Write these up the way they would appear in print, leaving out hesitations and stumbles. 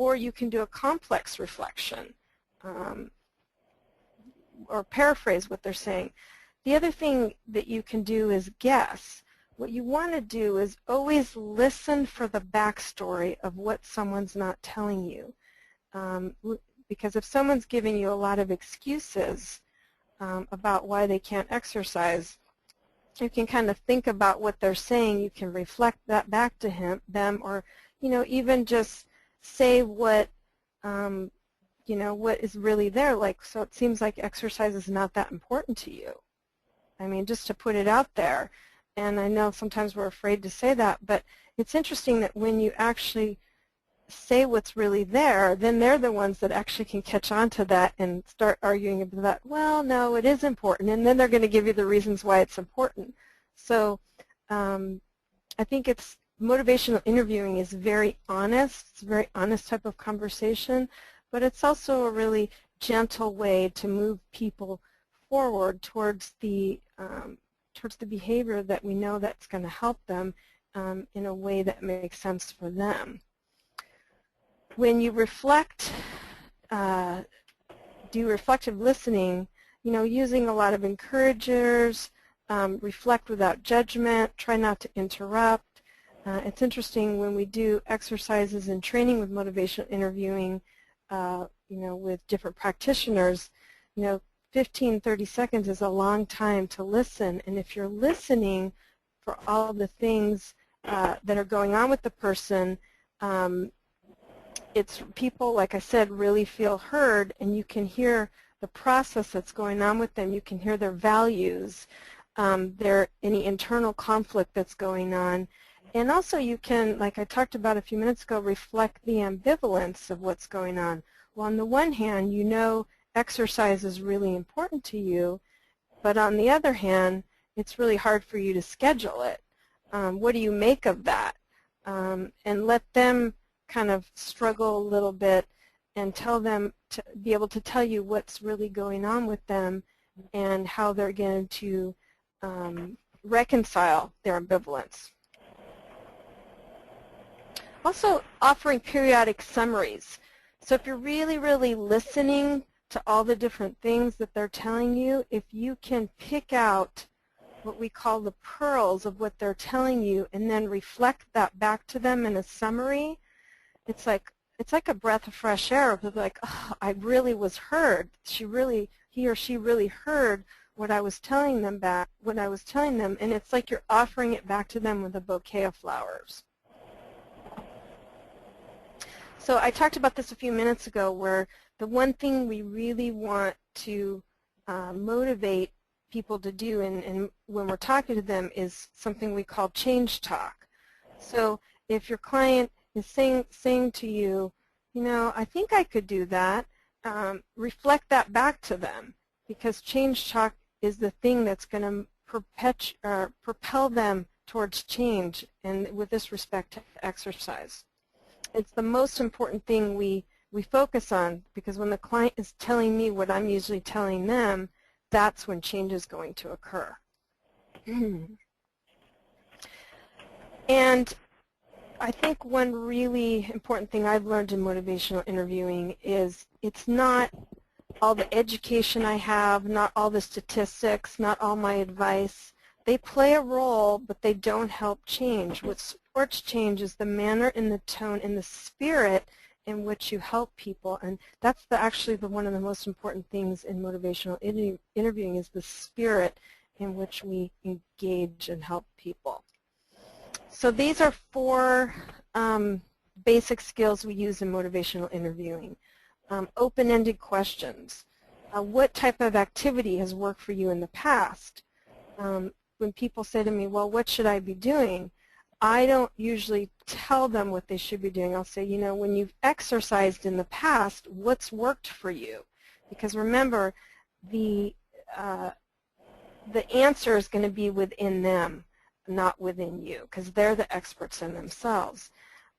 or you can do a complex reflection or paraphrase what they're saying. The other thing that you can do is guess. What you want to do is always listen for the backstory of what someone's not telling you. Because if someone's giving you a lot of excuses about why they can't exercise, you can kind of think about what they're saying. You can reflect that back to them, or even just say what what is really there. Like, so it seems like exercise is not that important to you. I mean, just to put it out there. And I know sometimes we're afraid to say that, but it's interesting that when you actually say what's really there, then they're the ones that actually can catch on to that and start arguing about that. Well, no, it is important, and then they're going to give you the reasons why it's important. So I think motivational interviewing is very honest. It's a very honest type of conversation, but it's also a really gentle way to move people forward towards the behavior that we know that's going to help them in a way that makes sense for them. When you reflect, do reflective listening, using a lot of encouragers, reflect without judgment, try not to interrupt. It's interesting when we do exercises and training with motivational interviewing, with different practitioners, 15, 30 seconds is a long time to listen, and if you're listening for all the things that are going on with the person, it's people, like I said, really feel heard, and you can hear the process that's going on with them. You can hear their values, any internal conflict that's going on, and also you can, like I talked about a few minutes ago, reflect the ambivalence of what's going on. Well, on the one hand, exercise is really important to you, but on the other hand, it's really hard for you to schedule it. What do you make of that? And let them kind of struggle a little bit and tell them to be able to tell you what's really going on with them and how they're going to reconcile their ambivalence. Also offering periodic summaries. So if you're really, really listening to all the different things that they're telling you, if you can pick out what we call the pearls of what they're telling you and then reflect that back to them in a summary, it's like a breath of fresh air. It's like, oh, I really was heard. He or she really heard what I was telling them and it's like you're offering it back to them with a bouquet of flowers. So I talked about this a few minutes ago, where the one thing we really want to motivate people to do and when we're talking to them is something we call change talk. So if your client is saying to you, I think I could do that, reflect that back to them, because change talk is the thing that's going to propel them towards change, and with this respect to exercise. It's the most important thing we focus on, because when the client is telling me what I'm usually telling them, that's when change is going to occur. And I think one really important thing I've learned in motivational interviewing is it's not all the education I have, not all the statistics, not all my advice. They play a role, but they don't help change. What supports change is the manner and the tone and the spirit in which you help people, and that's actually one of the most important things in motivational interviewing is the spirit in which we engage and help people. So these are 4 basic skills we use in motivational interviewing. Open-ended questions. What type of activity has worked for you in the past? When people say to me, well, what should I be doing? I don't usually tell them what they should be doing. I'll say, when you've exercised in the past, what's worked for you? Because remember, the answer is going to be within them, not within you, because they're the experts in themselves.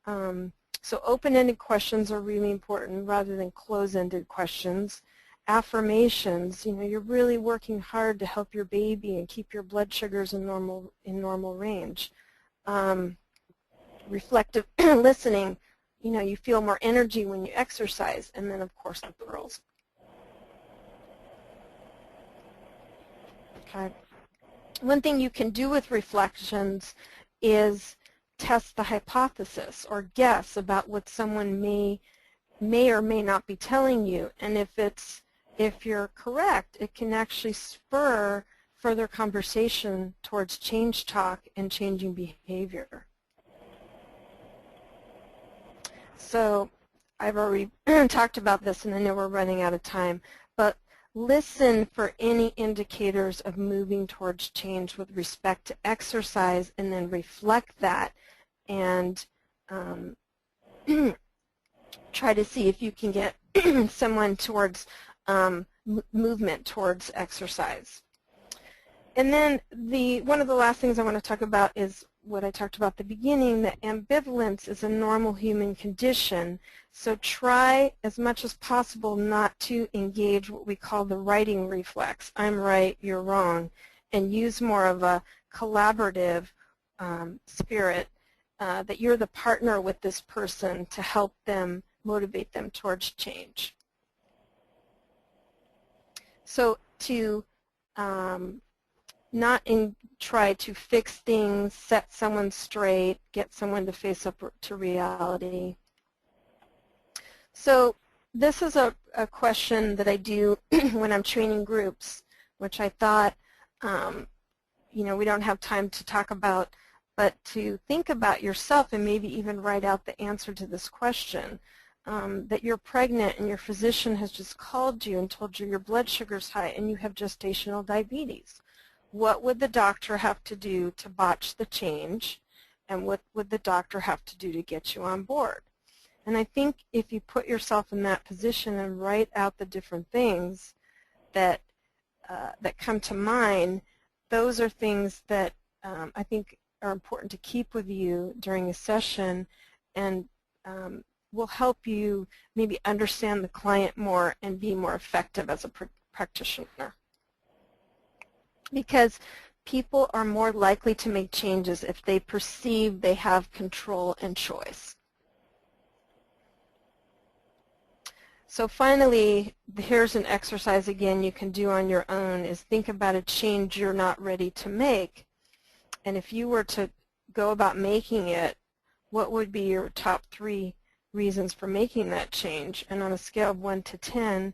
So open-ended questions are really important rather than closed-ended questions. Affirmations, you're really working hard to help your baby and keep your blood sugars in normal range. Reflective listening, you know, you feel more energy when you exercise, and then of course the pearls. Okay. One thing you can do with reflections is test the hypothesis or guess about what someone may or may not be telling you, and if you're correct, it can actually spur further conversation towards change talk and changing behavior. So I've already talked about this, and I know we're running out of time, but listen for any indicators of moving towards change with respect to exercise, and then reflect that and try to see if you can get someone towards movement towards exercise. And then one of the last things I want to talk about is what I talked about at the beginning, that ambivalence is a normal human condition. So try as much as possible not to engage what we call the righting reflex. I'm right, you're wrong. And use more of a collaborative spirit, that you're the partner with this person to help them, motivate them towards change. So to not try to fix things, set someone straight, get someone to face up to reality. So this is a question that I do when I'm training groups, which I thought, you know, we don't have time to talk about, but to think about yourself and maybe even write out the answer to this question. That you're pregnant and your physician has just called you and told you your blood sugar's high and you have gestational diabetes. What would the doctor have to do to botch the change, and what would the doctor have to do to get you on board? And I think if you put yourself in that position and write out the different things that come to mind, those are things that I think are important to keep with you during a session, and will help you maybe understand the client more and be more effective as a practitioner. Because people are more likely to make changes if they perceive they have control and choice. So finally, here's an exercise again you can do on your own, is think about a change you're not ready to make. And if you were to go about making it, what would be your top 3 reasons for making that change? And on a scale of 1 to 10,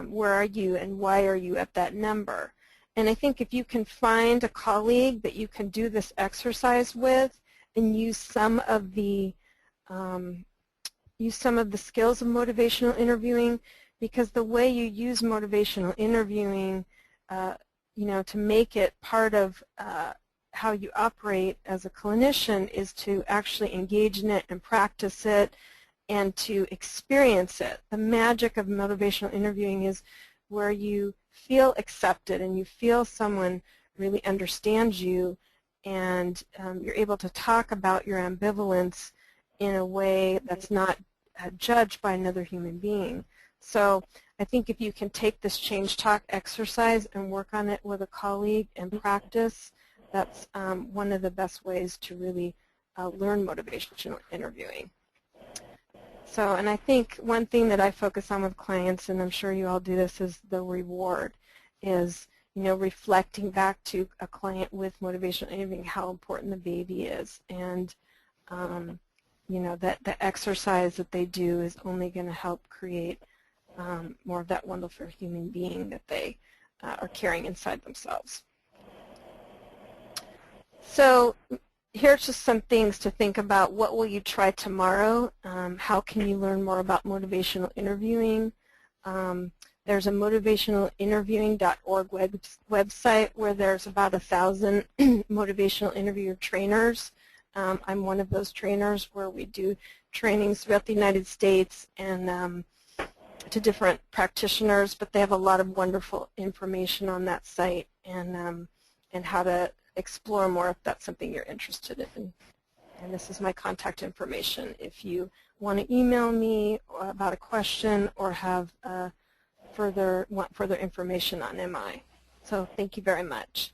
where are you and why are you at that number? And I think if you can find a colleague that you can do this exercise with and use some of the skills of motivational interviewing, because the way you use motivational interviewing, you know, to make it part of how you operate as a clinician is to actually engage in it and practice it and to experience it. The magic of motivational interviewing is where you feel accepted and you feel someone really understands you, and you're able to talk about your ambivalence in a way that's not judged by another human being. So I think if you can take this change talk exercise and work on it with a colleague and practice, that's one of the best ways to really learn motivational interviewing. So, and I think one thing that I focus on with clients, and I'm sure you all do this, is the reward, is, you know, reflecting back to a client with motivational interviewing how important the baby is, and you know, that the exercise that they do is only going to help create more of that wonderful human being that they are carrying inside themselves. So here's just some things to think about. What will you try tomorrow? How can you learn more about motivational interviewing? There's a motivationalinterviewing.org website where there's about 1,000 motivational interviewer trainers. I'm one of those trainers, where we do trainings throughout the United States and to different practitioners, but they have a lot of wonderful information on that site, and how to explore more if that's something you're interested in. And this is my contact information if you want to email me about a question or have want further information on MI. So thank you very much.